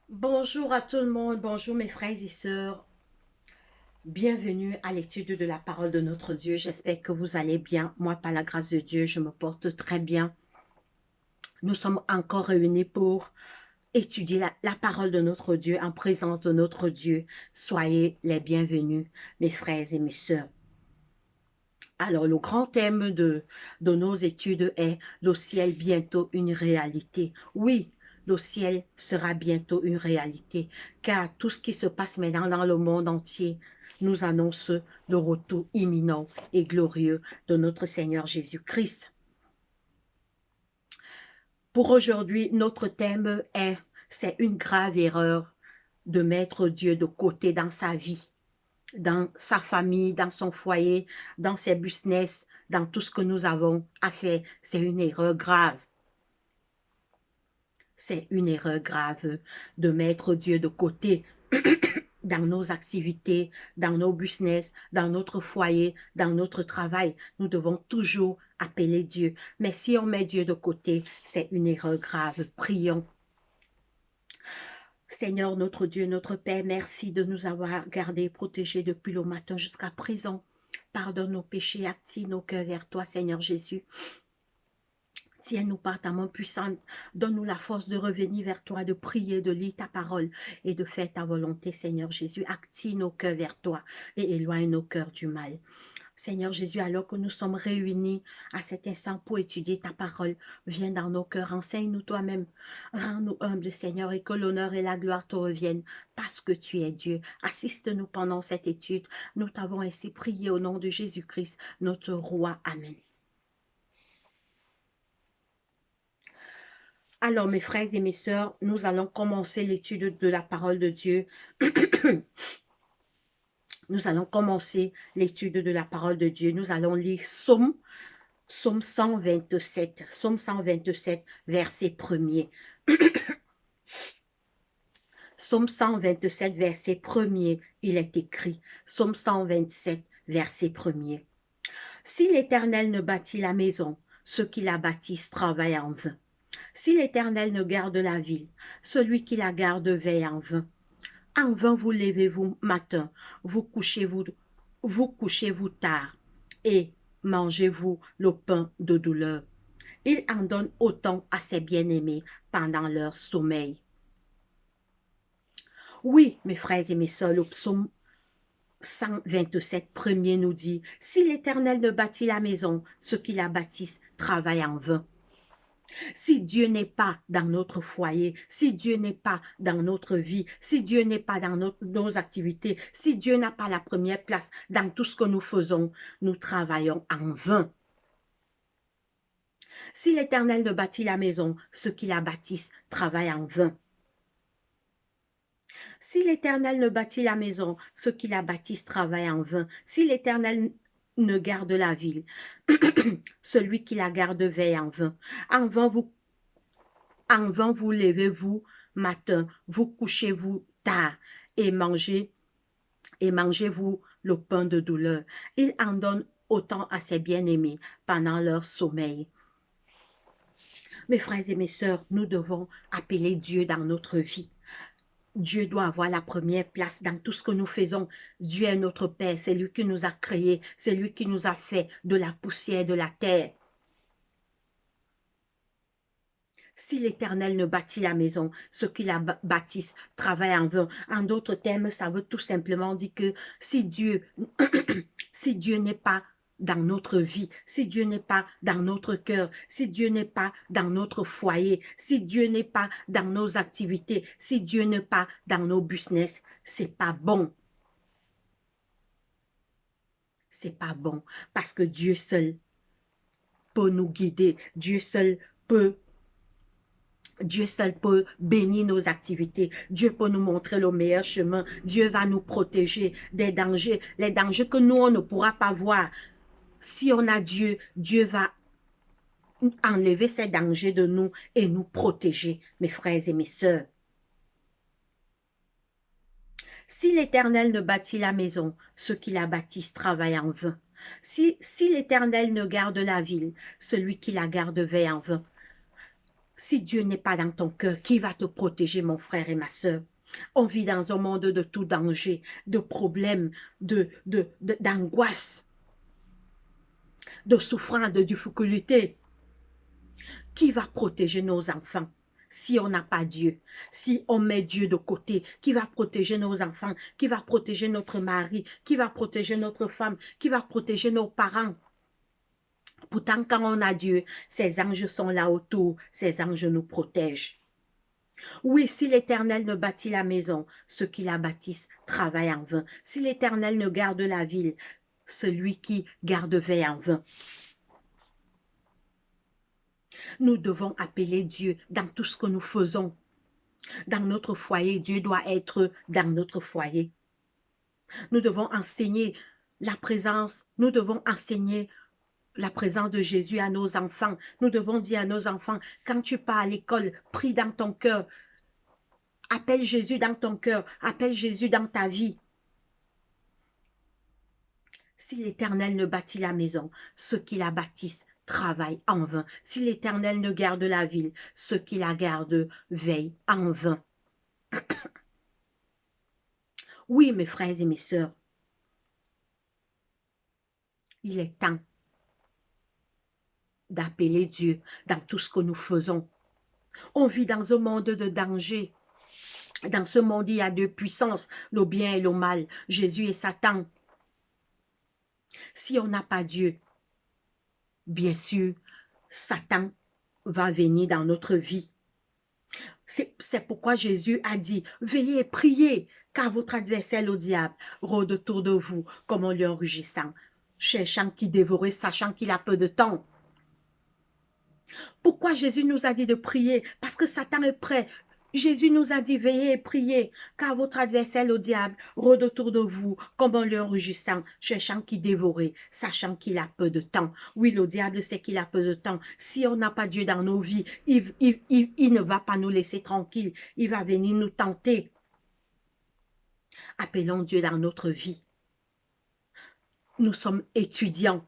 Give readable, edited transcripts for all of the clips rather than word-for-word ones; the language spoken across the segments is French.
Bonjour à tout le monde, bonjour mes frères et sœurs. Bienvenue à l'étude de la parole de notre Dieu. J'espère que vous allez bien. Moi, par la grâce de Dieu, je me porte très bien. Nous sommes encore réunis pour étudier la parole de notre Dieu en présence de notre Dieu. Soyez les bienvenus, mes frères et mes sœurs. Alors, le grand thème de nos études est le ciel bientôt une réalité. Oui, le ciel sera bientôt une réalité, car tout ce qui se passe maintenant dans le monde entier nous annonce le retour imminent et glorieux de notre Seigneur Jésus-Christ. Pour aujourd'hui, notre thème est « C'est une grave erreur de mettre Dieu de côté dans sa vie ». Dans sa famille, dans son foyer, dans ses business, dans tout ce que nous avons à faire. C'est une erreur grave. C'est une erreur grave de mettre Dieu de côté dans nos activités, dans nos business, dans notre foyer, dans notre travail. Nous devons toujours appeler Dieu. Mais si on met Dieu de côté, c'est une erreur grave. Prions. Seigneur, notre Dieu, notre Père, merci de nous avoir gardés, protégés depuis le matin jusqu'à présent. Pardonne nos péchés, active nos cœurs vers toi, Seigneur Jésus. Tiens-nous par ta main puissante, donne-nous la force de revenir vers toi, de prier, de lire ta parole et de faire ta volonté, Seigneur Jésus. Active nos cœurs vers toi et éloigne nos cœurs du mal. Seigneur Jésus, alors que nous sommes réunis à cet instant pour étudier ta parole, viens dans nos cœurs, enseigne-nous toi-même. Rends-nous humbles, Seigneur, et que l'honneur et la gloire te reviennent parce que tu es Dieu. Assiste-nous pendant cette étude. Nous t'avons ainsi prié au nom de Jésus-Christ, notre roi. Amen. Alors, mes frères et mes sœurs, nous allons commencer l'étude de la parole de Dieu. Nous allons commencer l'étude de la parole de Dieu. Nous allons lire Psaume 127, Psaume 127, verset 1er. Psaume 127, verset 1er, il est écrit. Psaume 127, verset 1er. Si l'Éternel ne bâtit la maison, ceux qui la bâtissent travaillent en vain. Si l'Éternel ne garde la ville, celui qui la garde veille en vain. En vain vous levez-vous matin, vous couchez-vous tard, et mangez-vous le pain de douleur. Il en donne autant à ses bien-aimés pendant leur sommeil. Oui, mes frères et mes sœurs, le psaume 127, premier nous dit, « Si l'Éternel ne bâtit la maison, ceux qui la bâtissent travaillent en vain. » Si Dieu n'est pas dans notre foyer, si Dieu n'est pas dans notre vie, si Dieu n'est pas dans nos activités, si Dieu n'a pas la première place dans tout ce que nous faisons, nous travaillons en vain. Si l'Éternel ne bâtit la maison, ceux qui la bâtissent travaillent en vain. Si l'Éternel ne bâtit la maison, ceux qui la bâtissent travaillent en vain. Si l'Éternel ne garde la ville, celui qui la garde veille en vain. En vain vous levez-vous matin, vous couchez-vous tard et mangez-vous le pain de douleur. Il en donne autant à ses bien-aimés pendant leur sommeil. Mes frères et mes sœurs, nous devons appeler Dieu dans notre vie. Dieu doit avoir la première place dans tout ce que nous faisons. Dieu est notre Père, c'est lui qui nous a créés, c'est lui qui nous a fait de la poussière de la terre. Si l'Éternel ne bâtit la maison, ceux qui la bâtissent travaillent en vain. En d'autres termes, ça veut tout simplement dire que si Dieu, si Dieu n'est pas dans notre vie, si Dieu n'est pas dans notre cœur, si Dieu n'est pas dans notre foyer, si Dieu n'est pas dans nos activités, si Dieu n'est pas dans nos business, c'est pas bon. C'est pas bon parce que Dieu seul peut nous guider, Dieu seul peut bénir nos activités. Dieu peut nous montrer le meilleur chemin. Dieu va nous protéger des dangers, les dangers que nous, on ne pourra pas voir. Si on a Dieu, Dieu va enlever ces dangers de nous et nous protéger, mes frères et mes sœurs. Si l'Éternel ne bâtit la maison, ceux qui la bâtissent travaillent en vain. Si l'Éternel ne garde la ville, celui qui la garde veille en vain. Si Dieu n'est pas dans ton cœur, qui va te protéger, mon frère et ma sœur? On vit dans un monde de tout danger, de problèmes, d'angoisse, de souffrance, de difficultés. Qui va protéger nos enfants si on n'a pas Dieu? Si on met Dieu de côté, qui va protéger nos enfants? Qui va protéger notre mari? Qui va protéger notre femme? Qui va protéger nos parents? Pourtant, quand on a Dieu, ces anges sont là autour, ces anges nous protègent. Oui, si l'Éternel ne bâtit la maison, ceux qui la bâtissent travaillent en vain. Si l'Éternel ne garde la ville, celui qui garde veille en vain. Nous devons appeler Dieu dans tout ce que nous faisons. Dans notre foyer, Dieu doit être dans notre foyer. Nous devons enseigner la présence, nous devons enseigner la présence de Jésus à nos enfants. Nous devons dire à nos enfants, quand tu pars à l'école, prie dans ton cœur. Appelle Jésus dans ton cœur, appelle Jésus dans ta vie. Si l'Éternel ne bâtit la maison, ceux qui la bâtissent travaillent en vain. Si l'Éternel ne garde la ville, ceux qui la gardent veillent en vain. Oui, mes frères et mes sœurs, il est temps d'appeler Dieu dans tout ce que nous faisons. On vit dans un monde de danger. Dans ce monde, il y a deux puissances, le bien et le mal, Jésus et Satan. Si on n'a pas Dieu, bien sûr, Satan va venir dans notre vie. C'est pourquoi Jésus a dit, veillez et priez, car votre adversaire, le diable, rôde autour de vous comme un lion rugissant, cherchant qui dévorer, sachant qu'il a peu de temps. Pourquoi Jésus nous a dit de prier? Parce que Satan est prêt. Jésus nous a dit, veillez et priez, car votre adversaire, le diable, rôde autour de vous comme un lion rugissant, cherchant qui dévorer, sachant qu'il a peu de temps. Oui, le diable sait qu'il a peu de temps. Si on n'a pas Dieu dans nos vies, il ne va pas nous laisser tranquilles. Il va venir nous tenter. Appelons Dieu dans notre vie. Nous sommes étudiants.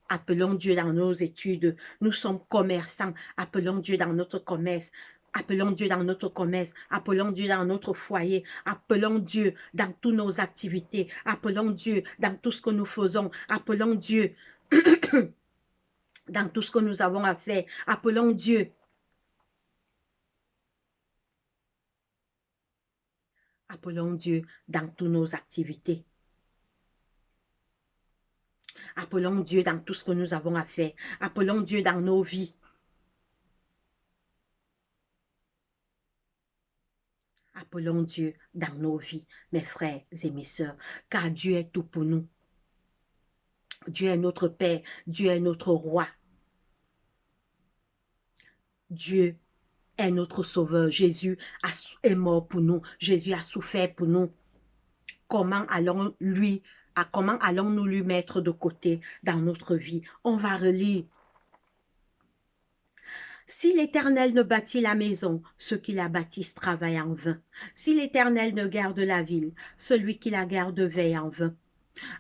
Appelons Dieu dans nos études. Nous sommes commerçants. Appelons Dieu dans notre commerce. Appelons Dieu dans notre commerce. Appelons Dieu dans notre foyer. Appelons Dieu dans toutes nos activités. Appelons Dieu dans tout ce que nous faisons. Appelons Dieu dans tout ce que nous avons à faire. Appelons Dieu. Appelons Dieu dans toutes nos activités. Appelons Dieu dans tout ce que nous avons à faire. Appelons Dieu dans nos vies. Appelons Dieu dans nos vies, mes frères et mes sœurs, car Dieu est tout pour nous. Dieu est notre Père, Dieu est notre Roi. Dieu est notre Sauveur. Jésus est mort pour nous. Jésus a souffert pour nous. Comment allons-nous lui mettre de côté dans notre vie? On va relire. Si l'Éternel ne bâtit la maison, ceux qui la bâtissent travaillent en vain. Si l'Éternel ne garde la ville, celui qui la garde veille en vain.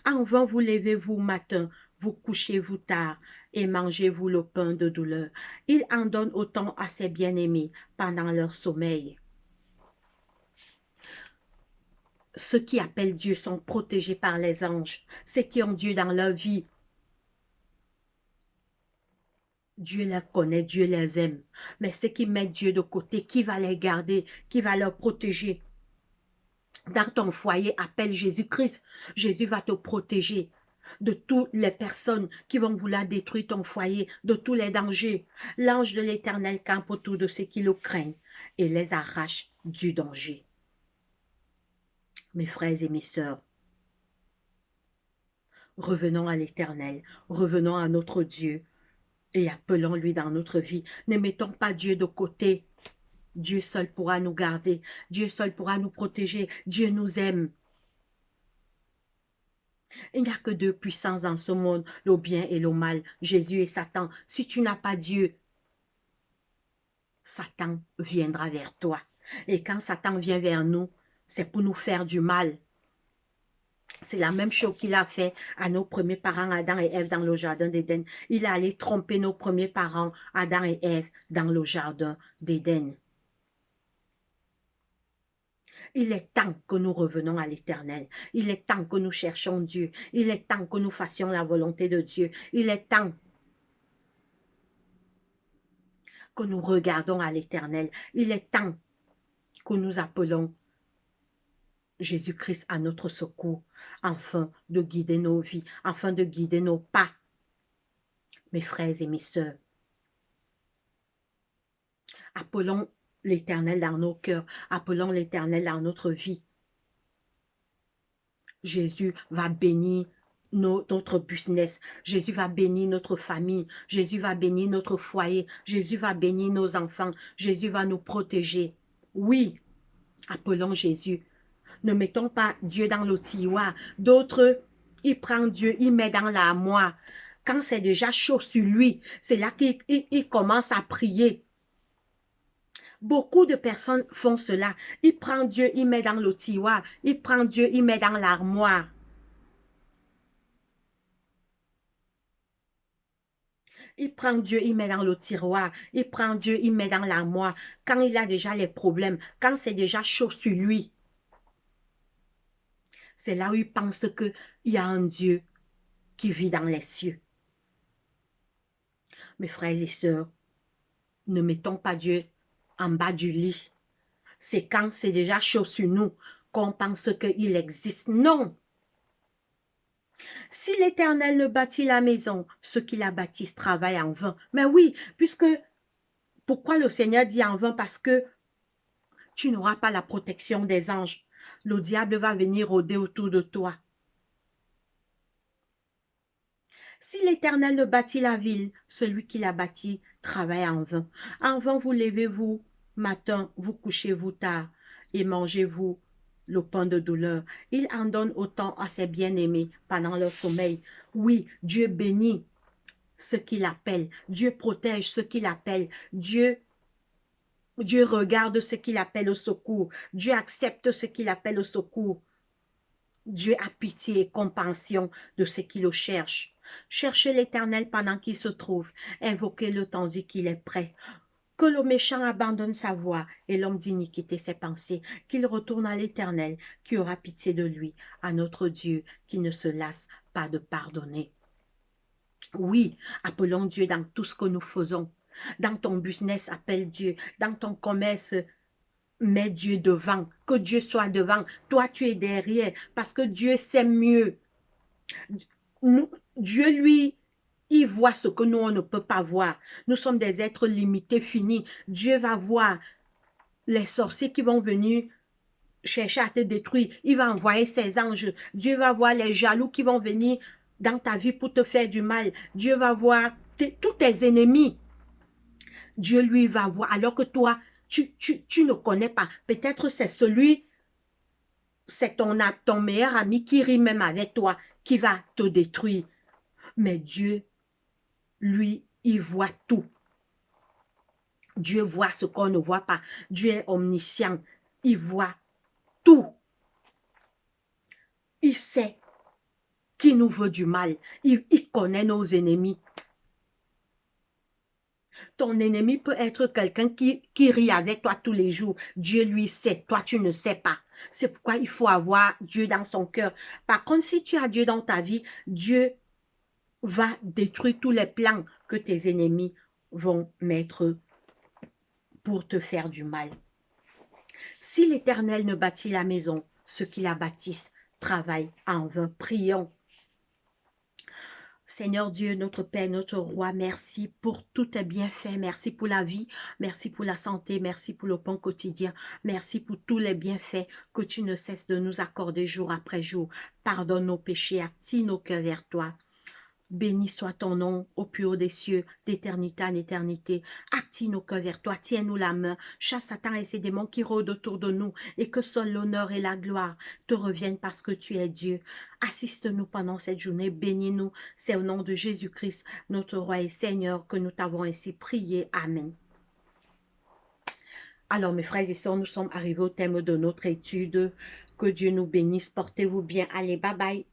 En vain vous levez-vous matin, vous couchez-vous tard, et mangez-vous le pain de douleur. Il en donne autant à ses bien-aimés pendant leur sommeil. Ceux qui appellent Dieu sont protégés par les anges. Ceux qui ont Dieu dans leur vie, Dieu les connaît, Dieu les aime. Mais ceux qui mettent Dieu de côté, qui va les garder, qui va leur protéger? Dans ton foyer, appelle Jésus-Christ. Jésus va te protéger de toutes les personnes qui vont vouloir détruire ton foyer, de tous les dangers. L'ange de l'Éternel campe autour de ceux qui le craignent et les arrache du danger. Mes frères et mes sœurs, revenons à l'Éternel, revenons à notre Dieu et appelons-lui dans notre vie. Ne mettons pas Dieu de côté. Dieu seul pourra nous garder. Dieu seul pourra nous protéger. Dieu nous aime. Il n'y a que deux puissances dans ce monde, le bien et le mal, Jésus et Satan. Si tu n'as pas Dieu, Satan viendra vers toi. Et quand Satan vient vers nous, c'est pour nous faire du mal. C'est la même chose qu'il a fait à nos premiers parents, Adam et Ève, dans le jardin d'Éden. Il est allé tromper nos premiers parents, Adam et Ève, dans le jardin d'Éden. Il est temps que nous revenons à l'Éternel. Il est temps que nous cherchions Dieu. Il est temps que nous fassions la volonté de Dieu. Il est temps que nous regardons à l'Éternel. Il est temps que nous appelons Jésus-Christ à notre secours, afin de guider nos vies, afin de guider nos pas. Mes frères et mes sœurs, appelons l'Éternel dans nos cœurs, appelons l'Éternel dans notre vie. Jésus va bénir notre business, Jésus va bénir notre famille, Jésus va bénir notre foyer, Jésus va bénir nos enfants, Jésus va nous protéger. Oui, appelons Jésus. Ne mettons pas Dieu dans le tiroir. D'autres, ils prennent Dieu, ils mettent dans l'armoire. Quand c'est déjà chaud sur lui, c'est là qu'il commence à prier. Beaucoup de personnes font cela. Ils prennent Dieu, ils mettent dans le tiroir. Ils prennent Dieu, ils mettent dans l'armoire. Il prend Dieu, il met dans le tiroir. Il prend Dieu, il met dans l'armoire. Quand il a déjà les problèmes, quand c'est déjà chaud sur lui, c'est là où il pense qu'il y a un Dieu qui vit dans les cieux. Mes frères et sœurs, ne mettons pas Dieu en bas du lit. C'est quand c'est déjà chaud sur nous qu'on pense qu'il existe. Non! Si l'Éternel ne bâtit la maison, ceux qui la bâtissent travaillent en vain. Mais oui, puisque, pourquoi le Seigneur dit en vain? Parce que tu n'auras pas la protection des anges. Le diable va venir rôder autour de toi. Si l'Éternel ne bâtit la ville, celui qui la bâtit travaille en vain. En vain vous levez-vous matin, vous couchez-vous tard et mangez-vous le pain de douleur. Il en donne autant à ses bien-aimés pendant leur sommeil. Oui, Dieu bénit ceux qu'il appelle. Dieu protège ceux qu'il appelle. Dieu regarde ce qu'il appelle au secours. Dieu accepte ce qu'il appelle au secours. Dieu a pitié et compassion de ceux qui le cherchent. Cherchez l'Éternel pendant qu'il se trouve. Invoquez-le tandis qu'il est prêt. Que le méchant abandonne sa voie et l'homme d'iniquité ses pensées. Qu'il retourne à l'Éternel qui aura pitié de lui, à notre Dieu qui ne se lasse pas de pardonner. Oui, appelons Dieu dans tout ce que nous faisons. Dans ton business, appelle Dieu. Dans ton commerce, mets Dieu devant. Que Dieu soit devant. Toi, tu es derrière parce que Dieu sait mieux. Dieu, lui, il voit ce que nous, on ne peut pas voir. Nous sommes des êtres limités, finis. Dieu va voir les sorciers qui vont venir chercher à te détruire. Il va envoyer ses anges. Dieu va voir les jaloux qui vont venir dans ta vie pour te faire du mal. Dieu va voir tous tes ennemis. Dieu, lui, va voir. Alors que toi, tu ne connais pas. Peut-être c'est ton meilleur ami qui rit même avec toi, qui va te détruire. Mais Dieu, lui, il voit tout. Dieu voit ce qu'on ne voit pas. Dieu est omniscient. Il voit tout. Il sait qui nous veut du mal. Il connaît nos ennemis. Ton ennemi peut être quelqu'un qui rit avec toi tous les jours. Dieu lui sait, toi tu ne sais pas. C'est pourquoi il faut avoir Dieu dans son cœur. Par contre, si tu as Dieu dans ta vie, Dieu va détruire tous les plans que tes ennemis vont mettre pour te faire du mal. Si l'Éternel ne bâtit la maison, ceux qui la bâtissent travaillent en vain. Prions. Seigneur Dieu, notre Père, notre Roi, merci pour tous tes bienfaits, merci pour la vie, merci pour la santé, merci pour le pain quotidien, merci pour tous les bienfaits que tu ne cesses de nous accorder jour après jour. Pardonne nos péchés, attire nos cœurs vers toi. Béni soit ton nom au plus haut des cieux, d'éternité en éternité. Attire nos cœurs vers toi, tiens-nous la main, chasse Satan et ses démons qui rôdent autour de nous, et que seul l'honneur et la gloire te reviennent parce que tu es Dieu. Assiste-nous pendant cette journée, bénis-nous. C'est au nom de Jésus-Christ, notre Roi et Seigneur, que nous t'avons ainsi prié. Amen. Alors, mes frères et sœurs, nous sommes arrivés au thème de notre étude. Que Dieu nous bénisse. Portez-vous bien. Allez, bye bye.